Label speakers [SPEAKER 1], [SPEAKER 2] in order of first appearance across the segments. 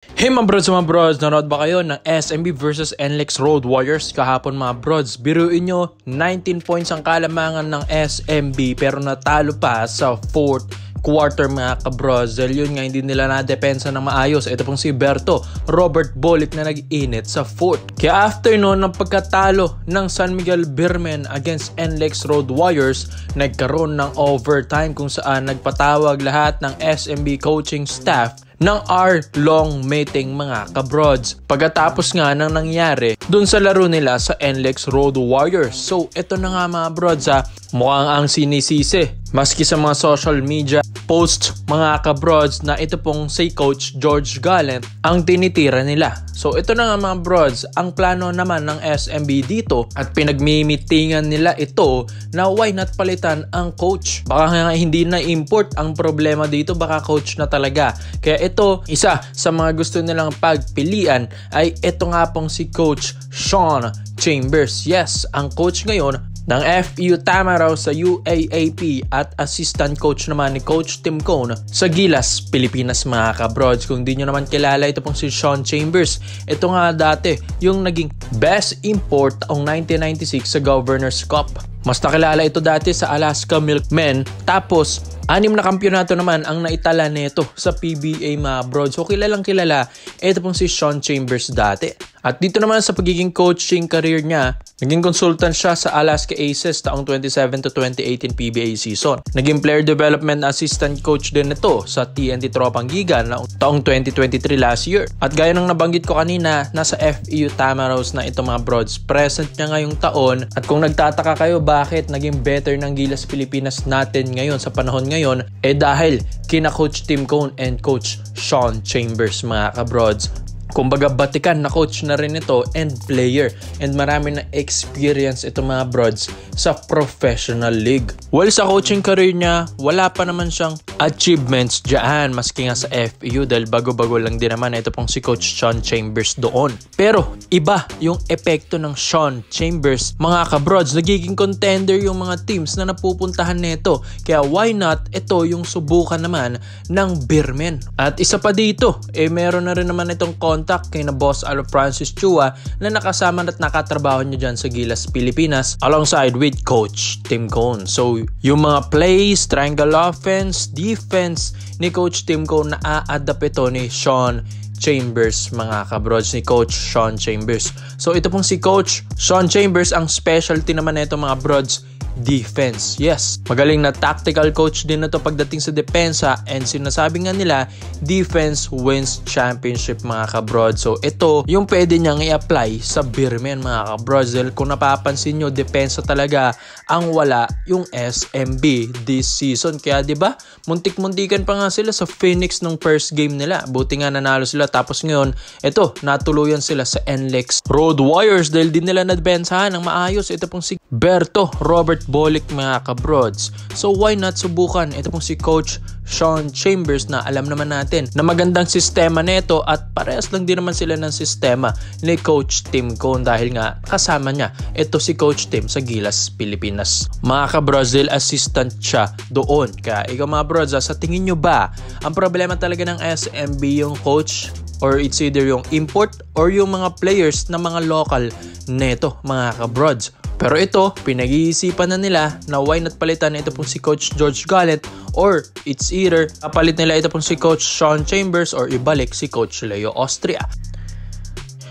[SPEAKER 1] Hey mga brods, nanood ba kayo ng SMB versus NLEX Road Warriors kahapon mga brods? Biruin nyo, 19 points ang kalamangan ng SMB pero natalo pa sa 4th quarter mga kabrods. Dahil yun nga hindi nila na-depensa ng maayos. Ito pong si Berto, Robert Bolick na nag-init sa 4th. Kaya after noon ng pagkatalo ng San Miguel Beermen against NLEX Road Warriors, nagkaroon ng overtime kung saan nagpatawag lahat ng SMB coaching staff ng hour-long meeting mga kabrods. Pagkatapos nga nang nangyari dun sa laro nila sa NLEX Road Warriors. So ito na nga mga brods mukhang ang sinisisi. Maski sa mga social media posts mga kabrods na ito pong si Coach George Gallant ang tinitira nila. So ito na nga mga brods, ang plano naman ng SMB dito at pinagmimitingan nila ito na why not palitan ang coach. Baka nga hindi na import ang problema dito, baka coach na talaga. Kaya ito, isa sa mga gusto nilang pagpilian ay ito nga pong si Coach Sean Chambers. Yes, ang coach ngayon ng FEU Tamaraw sa UAAP at assistant coach naman ni Coach Tim Cone sa Gilas, Pilipinas mga kabrods. Kung di nyo naman kilala, ito pong si Sean Chambers. Ito nga dati yung naging best import taong 1996 sa Governor's Cup. Mas nakilala ito dati sa Alaska Milkmen. Tapos 6 na kampyonato naman ang naitala nito sa PBA mga brods. So kilalang kilala, ito pong si Sean Chambers dati. At dito naman sa pagiging coaching career niya, naging consultant siya sa Alaska Aces taong 2017 to 2018 PBA season. Naging player development assistant coach din ito sa TNT Tropang Giga taong 2023 last year. At gaya ng nabanggit ko kanina, nasa FEU Tamaraws na ito mga brods. Present niya ngayong taon. At kung nagtataka kayo bakit naging better ng Gilas Pilipinas natin ngayon sa panahon ngayon, dahil kina Coach Tim Cone and Coach Sean Chambers mga kabrods. Kumbaga batikan na coach na rin ito and player, and marami na experience ito mga brods sa professional league. Well, sa coaching career niya, wala pa naman siyang achievements dyan maski nga sa FEU dahil bago-bago lang din naman ito pong si Coach Sean Chambers doon. Pero iba yung epekto ng Sean Chambers mga kabrods. Nagiging contender yung mga teams na napupuntahan nito. Kaya why not ito yung subukan naman ng Beermen. At isa pa dito, meron na rin naman itong contact kay na Boss Alo Francis Chua na nakasama at nakatrabaho niya dyan sa Gilas Pilipinas alongside with Coach Tim Cone. So yung mga plays, triangle offense, defense ni Coach Tim Cone na a-adapt ito ni Sean Chambers mga kabrods, ni Coach Sean Chambers. So ito pong si Coach Sean Chambers, ang specialty naman nito mga brods, defense. Yes, magaling na tactical coach din na to pagdating sa depensa, and sinasabi nga nila defense wins championship mga kabrod. So ito yung pwede niyang i-apply sa Beermen mga kabrod. Kung napapansin nyo, depensa talaga ang wala yung SMB this season. Kaya diba, muntik-muntikan pa nga sila sa Phoenix nung first game nila. Buti nga nanalo sila, tapos ngayon ito, natuluyan sila sa NLEX Road Warriors dahil din nila nadbensahan ng maayos. Ito pong si Berto, Robert Bolick mga kabrods. So why not subukan ito pong si Coach Sean Chambers na alam naman natin na magandang sistema nito at parehas lang din naman sila ng sistema ni Coach Tim Cone dahil nga kasama niya ito si Coach Tim sa Gilas Pilipinas. Mga kabrods, assistant siya doon. Kaya ikaw mga brods, sa tingin nyo ba ang problema talaga ng SMB yung coach, or it's either yung import or yung mga players na mga local neto mga kabrods? Pero ito, pinag-iisipan na nila na why not palitan ito pong si Coach George Gallant, or it's either kapalit nila ito pong si Coach Sean Chambers or ibalik si Coach Leo Austria.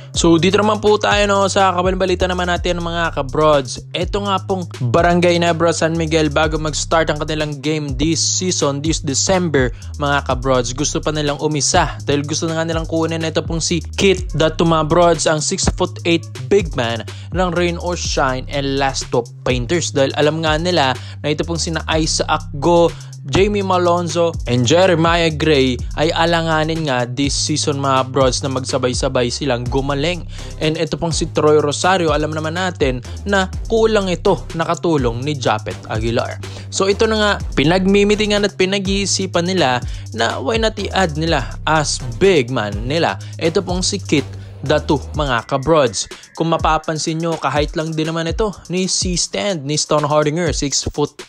[SPEAKER 1] So dito naman po tayo sa kabalbalita naman natin mga kabrods. Ito nga pong Barangay Nebra San Miguel, bago mag-start ang kanilang game this season, this December mga kabrods, gusto pa nilang umisa dahil gusto na nga nilang kunin ito pong si Kit Datuma brods, ang 6'8" big man ng Rain or Shine and Last Top Painters, dahil alam nga nila na ito pong sina Isaac Go, Jamie Malonzo and Jeremiah Gray ay alanganin nga this season mga brods na magsabay-sabay silang gumaling. And ito pong si Troy Rosario, alam naman natin na kulang ito nakatulong ni Japet Aguilar. So ito na nga, pinagmimitingan at pinag-iisipan nila na why not i-add nila as big man nila ito pong si Kit Datu mga kabrods. Kung mapapansin nyo, kahit lang din naman ito ni C-Stand, ni Stone Hardinger, 6'8".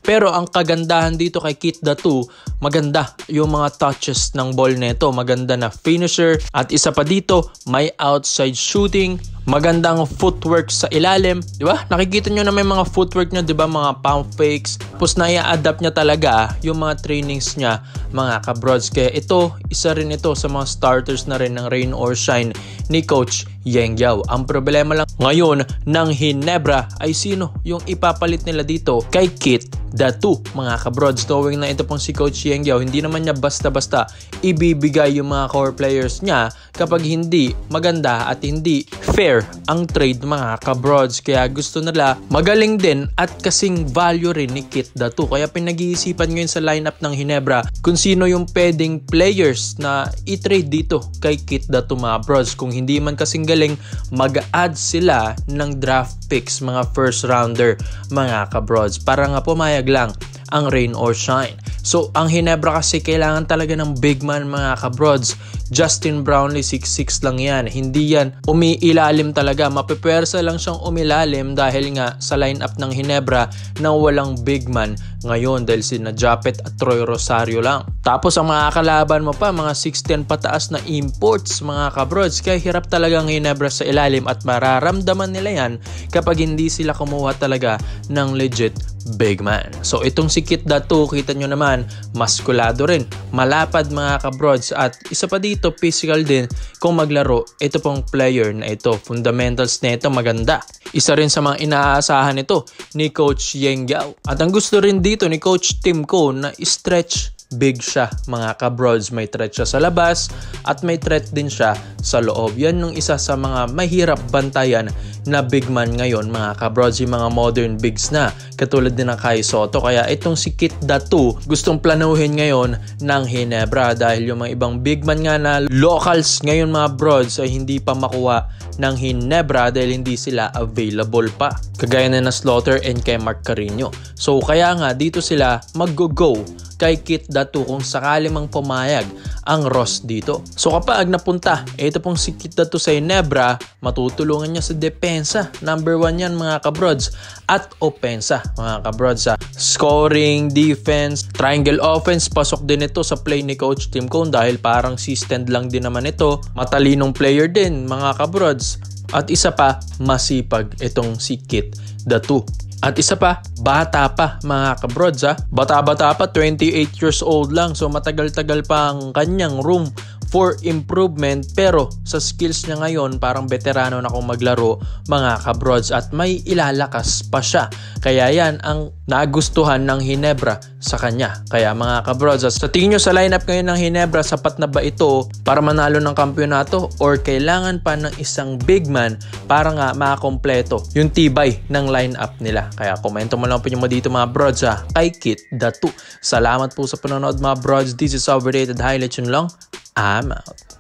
[SPEAKER 1] Pero ang kagandahan dito kay Kit Datu, maganda yung mga touches ng ball nito, maganda na finisher, at isa pa dito, may outside shooting, magandang footwork sa ilalim, di ba? Nakikita nyo na may mga footwork niya, di ba? Mga pump fakes. Tapos na-adapt niya talaga yung mga trainings niya, mga kabrods. Kaya ito, isa rin ito sa mga starters na rin ng Rain or Shine ni Coach Yeng Guiao. Ang problema lang ngayon ng Ginebra ay sino yung ipapalit nila dito kay Kit Datu, mga kabrods. Knowing na ito pong si Coach Yeng Guiao, hindi naman niya basta-basta ibibigay yung mga core players niya kapag hindi maganda at hindi fair ang trade, mga kabrods. Kaya gusto nila magaling din at kasing value rin ni Kit Datu. Kaya pinag-iisipan ngayon sa lineup ng Ginebra kung sino yung pwedeng players na i-trade dito kay Kit Datu, mga bros. Kung hindi man kasing galing, mag-add sila ng draft picks, mga first rounder, mga kabrods, para nga pumayag lang ang Rain or Shine. So ang Ginebra kasi kailangan talaga ng big man, mga kabrods. Justin Brownlee 6'6" lang yan, hindi yan umiilalim talaga. Mapipwersa lang siyang umilalim dahil nga sa lineup ng Ginebra na walang big man ngayon dahil sina Japet at Troy Rosario lang. Tapos ang mga kalaban mo pa, mga 6'10" pataas na imports, mga kabrods. Kaya hirap talaga ang Ginebra sa ilalim at mararamdaman nila yan kapag hindi sila kumuha talaga ng legit big man. So itong si Kit Datu, kita nyo naman, maskulado rin, malapad, mga kabrods, at isa pa dito, physical din kung maglaro. Ito pong player na ito, fundamentals na ito maganda. Isa rin sa mga inaasahan ito ni Coach Yeng Guiao. At ang gusto rin dito ni Coach Tim Cone na stretch big siya, mga kabrods. May threat siya sa labas at may threat din siya sa loob. Yan yung isa sa mga mahirap bantayan na big man ngayon, mga kabrods, yung mga modern bigs na katulad din ng Kai Sotto. Kaya itong si Kit Datu gustong planuhin ngayon ng Ginebra dahil yung mga ibang big man nga na locals ngayon, mga brods, ay hindi pa makuha ng Ginebra dahil hindi sila available pa, kagaya na Slaughter and kay Mark Carino. So kaya nga dito sila mag-go kay Kit Datu kung sakali mang pumayag ang Ross dito. So kapag napunta ito pong si Kit Datu sa Ginebra, matutulungan niya sa depensa. Number 1 yan, mga kabrods, at opensa, mga kabrods. Sa scoring, defense, triangle offense, pasok din ito sa play ni Coach Tim Cone dahil parang C-Stand lang din naman ito. Matalinong player din, mga kabrods. At isa pa, masipag itong si Kit Datu. At isa pa, bata pa, mga kabrods. Bata-bata pa, 28 years old lang. So matagal-tagal pa ang kanyang room for improvement. Pero sa skills niya ngayon, parang veterano na kung maglaro, mga kabrods. At may ilalakas pa siya. Kaya yan ang nagustuhan ng Ginebra sa kanya. Kaya mga kabrods, sa tingin nyo sa lineup ngayon ng Ginebra, sapat na ba ito para manalo ng kampyonato? Or kailangan pa ng isang big man para nga makakompleto yung tibay ng lineup nila? Kaya komento mo lang po nyo dito, mga brods, kay Kit Datu. Salamat po sa panonood, mga brods. This is Overrated Highlights yun lang. I'm out.